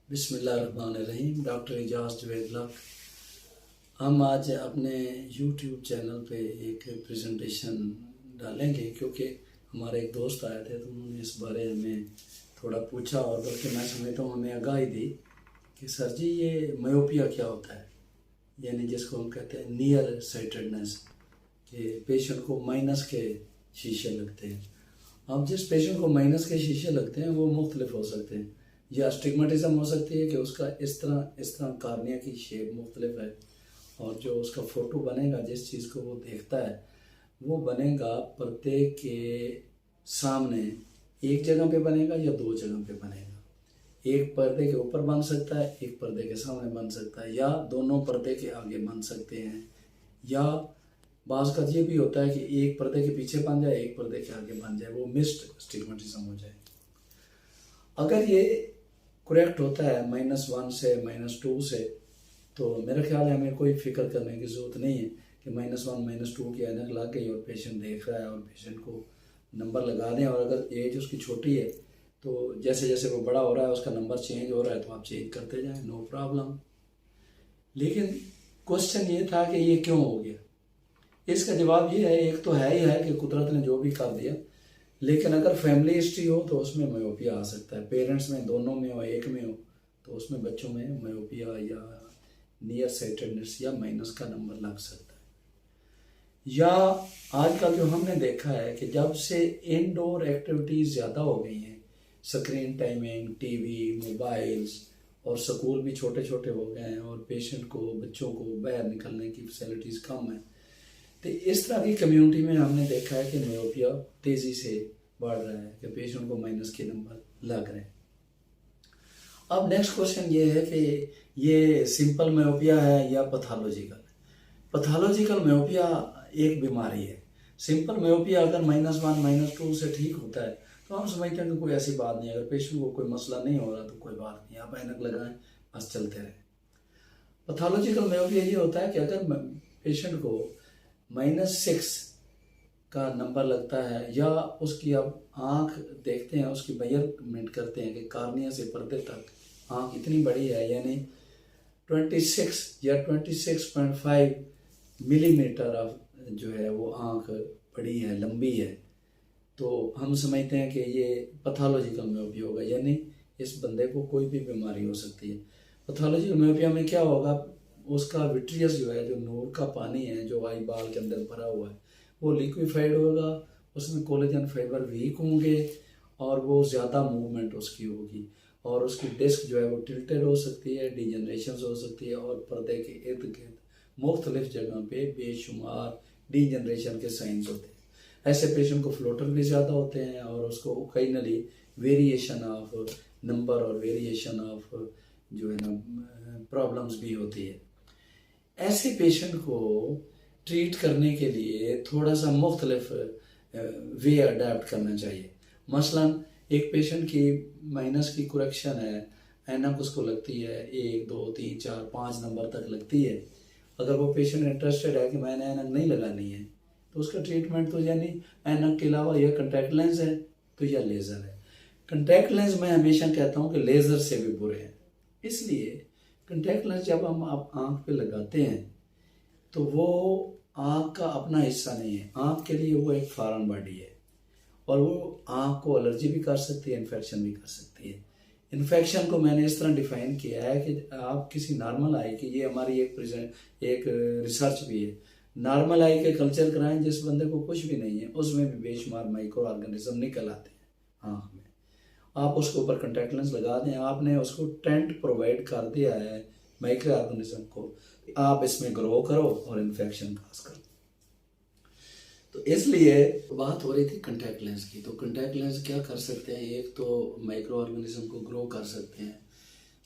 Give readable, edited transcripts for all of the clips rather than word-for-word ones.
बिस्मिल्लाहिर्रहमानिर्रहीम। डॉक्टर एजाज जुवेद। हम आज अपने यूट्यूब चैनल पे एक प्रेजेंटेशन डालेंगे क्योंकि हमारे एक दोस्त आए थे तो उन्होंने इस बारे में थोड़ा पूछा और बल्कि मैं समझता हूँ हमें आगाही दी कि सर जी ये मायोपिया क्या होता है, यानी जिसको हम कहते हैं नियर साइटेडनेस, कि पेशेंट को माइनस के शीशे लगते हैं। अब जिस पेशेंट को माइनस के शीशे लगते हैं वो मुख्तलिफ हो सकते हैं, या स्टिग्मेटिज्म हो सकती है कि उसका इस तरह कार्निया की शेप मुख्तलिफ है और जो उसका फ़ोटो बनेगा, जिस चीज़ को वो देखता है वो बनेगा पर्दे के सामने एक जगह पे बनेगा या दो जगह पे बनेगा। एक पर्दे के ऊपर बन सकता है, एक पर्दे के सामने बन सकता है, या दोनों पर्दे के आगे बन सकते हैं, या बाज़ का ये भी होता है कि एक पर्दे के पीछे बन जाए, एक पर्दे के आगे बन जाए, वो मिस्ड स्टिग्मेटिज्म हो जाए। अगर ये करेक्ट होता है -1 से -2 से, तो मेरा ख्याल है हमें कोई फिक्र करने की ज़रूरत नहीं है कि -1 -2 की ऐनक लग गई और पेशेंट देख रहा है और पेशेंट को नंबर लगा दें, और अगर एज उसकी छोटी है तो जैसे जैसे वो बड़ा हो रहा है उसका नंबर चेंज हो रहा है तो आप चेंज करते जाएं, नो प्रॉब्लम। लेकिन क्वेश्चन ये था कि ये क्यों हो गया। इसका जवाब ये है, एक तो है ही है कि कुदरत ने जो भी कर दिया, लेकिन अगर फैमिली हिस्ट्री हो तो उसमें मायोपिया आ सकता है। पेरेंट्स में, दोनों में हो, एक में हो, तो उसमें बच्चों में मायोपिया या नियर साइटेडनेस या माइनस का नंबर लग सकता है। या आजकल जो हमने देखा है कि जब से इनडोर एक्टिविटीज़ ज़्यादा हो गई हैं, स्क्रीन टाइमिंग, टीवी, मोबाइल्स, और स्कूल भी छोटे छोटे हो गए हैं और पेशेंट को, बच्चों को बाहर निकलने की फैसिलिटीज़ कम है, तो इस तरह की कम्युनिटी में हमने देखा है कि मायोपिया तेज़ी से बढ़ रहा है, कि पेशेंट को माइनस के नंबर लग रहे हैं। अब नेक्स्ट क्वेश्चन ये है कि ये सिंपल मायोपिया है या पैथोलॉजिकल। पैथोलॉजिकल मायोपिया एक बीमारी है। सिंपल मायोपिया अगर -1 -2 से ठीक होता है तो हम समझते हैं कि कोई ऐसी बात नहीं है। अगर पेशेंट को कोई मसला नहीं हो रहा तो कोई बात नहीं, आप ऐनक लगाएं, बस चलते रहें। पैथोलॉजिकल मायोपिया ये होता है कि अगर पेशेंट को -6 का नंबर लगता है, या उसकी अब आँख देखते हैं, उसकी मेजरमेंट करते हैं कि कार्निया से पर्दे तक आँख इतनी बड़ी है, यानी 26 या 26.5 मिलीमीटर ऑफ जो है वो आँख बड़ी है, लंबी है, तो हम समझते हैं कि ये पैथोलॉजिकल मायोपिया होगा, यानी इस बंदे को कोई भी बीमारी हो सकती है। पैथोलॉजिकल मायोपिया में क्या होगा, उसका विट्रियस जो है, जो नूर का पानी है जो आई बाल के अंदर भरा हुआ है, वो लिक्विफाइड होगा, उसमें कोलेजन फाइबर वीक होंगे और वो ज़्यादा मूवमेंट उसकी होगी, और उसकी डिस्क जो है वो टिल्टेड हो सकती है, डिजनरेशन हो सकती है, और पर्दे के इर्द गिर्द मुख्तलिफ जगह पे बेशुमार डिजनरेशन के साइंस होते हैं। ऐसे पेशेंट को फ्लोटर भी ज़्यादा होते हैं और उसको ओकेजनली वेरिएशन ऑफ नंबर और वेरिएशन ऑफ जो है ना प्रॉब्लम्स भी होती है। ऐसे पेशेंट को ट्रीट करने के लिए थोड़ा सा मुख्तलिफ वे अडेप्ट करना चाहिए। मसलन एक पेशेंट की माइनस की करेक्शन है, ऐनक उसको लगती है 1 2 3 4 5 नंबर तक लगती है। अगर वो पेशेंट इंटरेस्टेड है कि मैंने ऐनक नहीं लगानी है तो उसका ट्रीटमेंट तो यानी ऐनक के अलावा या कॉन्टैक्ट लेंस है तो या लेज़र है। कॉन्टैक्ट लेंस मैं हमेशा कहता हूँ कि लेज़र से भी बुरे हैं, इसलिए कॉन्टैक्ट लेंस जब हम आप आँख पे लगाते हैं तो वो आँख का अपना हिस्सा नहीं है, आँख के लिए वो एक फॉरेन बॉडी है, और वो आँख को एलर्जी भी कर सकती है, इन्फेक्शन भी कर सकती है। इन्फेक्शन को मैंने इस तरह डिफाइन किया है कि आप किसी नॉर्मल आई की, ये हमारी एक रिसर्च भी है, नॉर्मल आई के कल्चर कराएं जिस बंदे को कुछ भी नहीं है, उसमें भी बेशुमार माइक्रो ऑर्गेनिज्म निकल आते हैं आँख में। आप उसके ऊपर कॉन्टैक्ट लेंस लगा दें, आपने उसको टेंट प्रोवाइड कर दिया है माइक्रो ऑर्गेनिज्म को, आप इसमें ग्रो करो और इन्फेक्शन काज करो। तो इसलिए बात हो रही थी कॉन्टैक्ट लेंस की। तो कॉन्टैक्ट लेंस क्या कर सकते हैं, एक तो माइक्रो ऑर्गेनिज्म को ग्रो कर सकते हैं,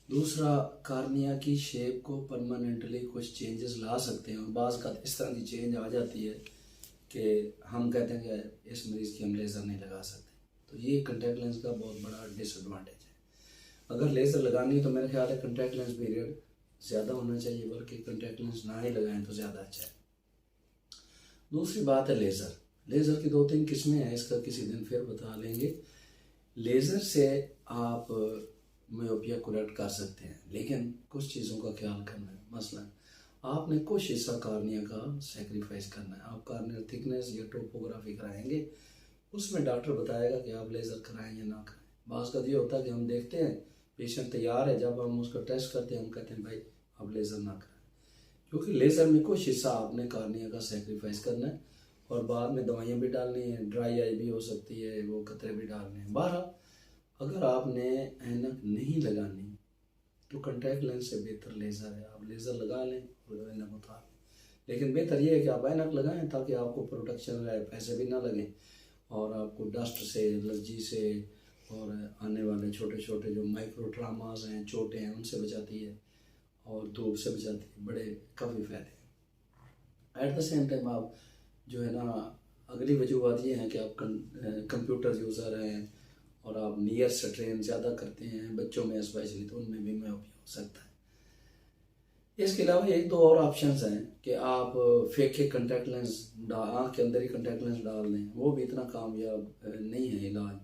दूसरा कार्निया की शेप को परमानेंटली कुछ चेंजेस ला सकते हैं, और बाज़ का इस तरह की चेंज आ जाती है कि हम कहते हैं कि इस मरीज़ की हम लेज़र नहीं लगा सकते। तो ये कॉन्टैक्ट लेंस का बहुत बड़ा डिसएडवांटेज है। अगर लेज़र लगानी है तो मेरे ख्याल है कॉन्टैक्ट लेंस पीरियड ज़्यादा होना चाहिए, बल्कि कॉन्टैक्ट लेंस ना ही लगाएं तो ज़्यादा अच्छा है। दूसरी बात है लेज़र। लेज़र की 2-3 किस्में हैं, इसका किसी दिन फिर बता लेंगे। लेज़र से आप मायोपिया करेक्ट कर सकते हैं, लेकिन कुछ चीज़ों का ख्याल करना है। मसलन आपने कुछ हिस्सा कार्निया का सेक्रीफाइस करना है। आप कार्नियल थिकनेस या टोपोग्राफी कराएंगे, उसमें डॉक्टर बताएगा कि आप लेज़र कराएं या ना कराएं। बाज़ का ये होता है कि हम देखते हैं पेशेंट तैयार है, जब हम उसका टेस्ट करते हैं हम कहते हैं भाई आप लेज़र ना कराएं, क्योंकि लेज़र में कुछ हिस्सा आपने कार्निया का सेक्रीफाइस करना है और बाद में दवाइयाँ भी डालनी है, ड्राई आई भी हो सकती है, वो कतरे भी डालने हैं। बहरहाल अगर आपने ऐनक नहीं लगानी तो कॉन्टैक्ट लेंस से बेहतर लेज़र है, आप लेज़र लगा लें और ऐनक उतार लें। लेकिन बेहतर ये है कि आप ऐनक लगाएं ताकि आपको प्रोटेक्शन रहे, पैसे भी ना लगें और आपको डस्ट से, एलर्जी से और आने वाले छोटे छोटे जो माइक्रो ट्रामास हैं, चोटें हैं, उनसे बचाती है और धूप से बचाती है। बड़े काफ़ी फ़ायदे हैं। एट द सेम टाइम आप जो है ना, अगली वजूहत ये हैं कि आप कंप्यूटर यूज़र हैं और आप नियर स्ट्रेन ज़्यादा करते हैं बच्चों में स्पेशली, तो उनमें भी मायोपिया हो सकता है। इसके अलावा एक दो और ऑप्शंस हैं कि आप फेक के कॉन्टैक्ट लेंस आँख के अंदर ही कॉन्टैक्ट लेंस डाल दें, वो भी इतना कामयाब नहीं है इलाज।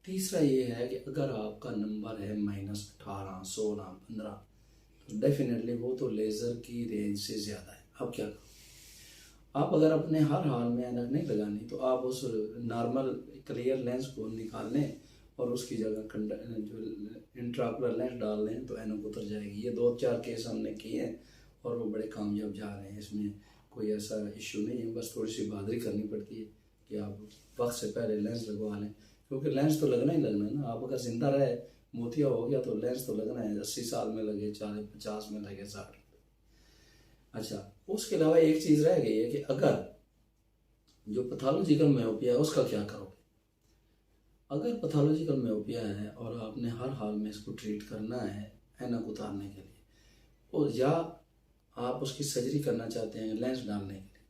तीसरा ये है कि अगर आपका नंबर है -18, 16, 15, तो डेफिनेटली वो तो लेज़र की रेंज से ज़्यादा है। अब क्या करो, आप अगर अपने हर हाल में ऐनक नहीं लगानी तो आप उस नॉर्मल क्लियर लेंस को निकाल लें और उसकी जगह जो इंट्राकुलर लेंस डाल लें तो ऐनक उतर जाएगी। ये 2-4 केस हमने किए हैं और वो बड़े कामयाब जा रहे हैं। इसमें कोई ऐसा इश्यू नहीं है, बस थोड़ी सी बहादुरी करनी पड़ती है कि आप वक्त से पहले लेंस लगवा लें, क्योंकि लेंस तो लगना ही लगना है ना। आप अगर जिंदा रहे, मोतिया हो गया तो लेंस तो लगना है, 80 साल में लगे, 40, 50 में लगे, 60। अच्छा, उसके अलावा एक चीज़ रह गई है कि अगर जो पैथोलॉजिकल मायोपिया है उसका क्या करोगे। अगर पैथोलॉजिकल मायोपिया है और आपने हर हाल में इसको ट्रीट करना है ऐनक उतारने के लिए, और या आप उसकी सर्जरी करना चाहते हैं लेंस डालने के लिए,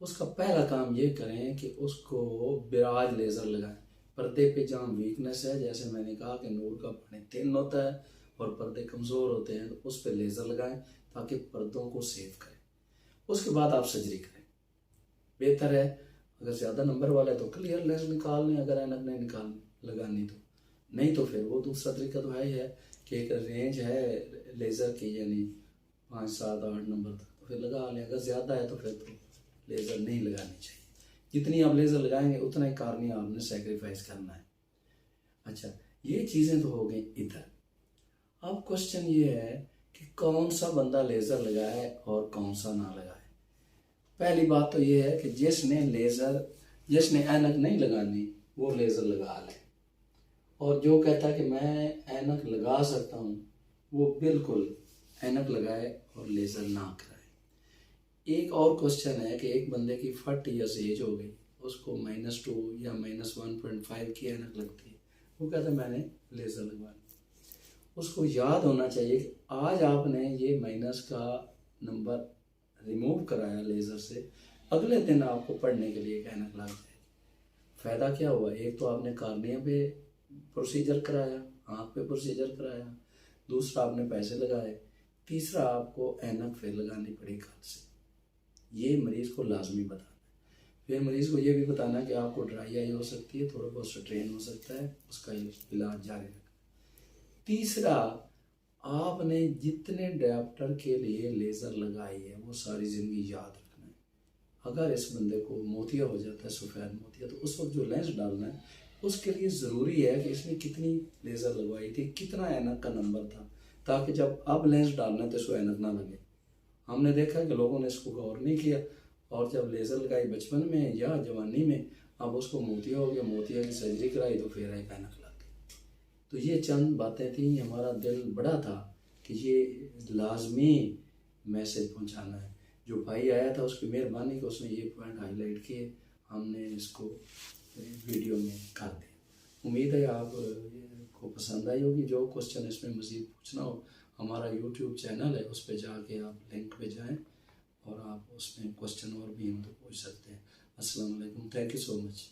उसका पहला काम ये करें कि उसको बिराज लेज़र लगाएं। पर्दे पे जहाँ वीकनेस है, जैसे मैंने कहा कि नूर का पानी थिन होता है और पर्दे कमज़ोर होते हैं, तो उस पर लेज़र लगाएं ताकि पर्दों को सेव करें। उसके बाद आप सर्जरी करें, बेहतर है। अगर ज़्यादा नंबर वाला है तो क्लियर लेंस निकाल लें, अगर ऐनक नहीं लगानी तो। नहीं तो फिर वो दूसरा तरीका तो है ही है कि एक रेंज है लेज़र की, यानी 5, 7, 8 नंबर तक, तो फिर लगा लें। अगर ज़्यादा है तो फिर तो लेज़र नहीं लगानी चाहिए। जितनी आप लेज़र लगाएंगे उतना ही कार्निया आपने सेक्रीफाइस करना है। अच्छा, ये चीज़ें तो हो गई इधर। अब क्वेश्चन ये है कि कौन सा बंदा लेज़र लगाए और कौन सा ना लगाए। पहली बात तो ये है कि जिसने ऐनक नहीं लगानी वो लेज़र लगा ले, और जो कहता है कि मैं ऐनक लगा सकता हूँ वो बिल्कुल ऐनक लगाए और लेज़र ना कराए। एक और क्वेश्चन है कि एक बंदे की 40 ईयर्स एज हो गई, उसको -2 या -1.5 की ऐनक लगती है, वो कहता है मैंने लेज़र लगवानी। उसको याद होना चाहिए कि आज आपने ये माइनस का नंबर रिमूव कराया लेज़र से, अगले दिन आपको पढ़ने के लिए ऐनक लग जाएगी। फ़ायदा क्या हुआ, एक तो आपने कार्निया पे प्रोसीजर कराया, आँख पे प्रोसीजर कराया, दूसरा आपने पैसे लगाए, तीसरा आपको ऐनक फिर लगानी पड़ी कल से। ये मरीज़ को लाजमी बताना है। फिर मरीज़ को ये भी बताना है कि आपको ड्राई आई हो सकती है, थोड़ा बहुत स्ट्रेन हो सकता है, उसका इलाज जारी रखना। तीसरा, आपने जितने डायप्टर के लिए लेज़र लगाई है वो सारी ज़िंदगी याद रखना है। अगर इस बंदे को मोतिया हो जाता है, सफ़ेद मोतिया, तो उस वक्त जो लेंस डालना है उसके लिए ज़रूरी है कि इसने कितनी लेज़र लगवाई थी, कितना ऐनक का नंबर था, ताकि जब अब लेंस डालना है तो इसको ऐनक ना लगे। हमने देखा कि लोगों ने इसको गौर नहीं किया, और जब लेज़र लगाई बचपन में या जवानी में, अब उसको मोतिया हो गया, मोतिया की सर्जरी कराई तो फिर एक ऐनक लग गई। तो ये चंद बातें थी, हमारा दिल बड़ा था कि ये लाजमी मैसेज पहुंचाना है। जो भाई आया था उसकी मेहरबानी कि उसने ये पॉइंट हाईलाइट किए, हमने इसको वीडियो में कर दिया। उम्मीद है आपको पसंद आई होगी। जो क्वेश्चन इसमें मज़ीद पूछना हो, हमारा यूट्यूब चैनल है, उस पर जाके आप लिंक पे जाएं और आप उसमें क्वेश्चन और भी हम तो पूछ सकते हैं। अस्सलाम वालेकुम, थैंक यू सो मच।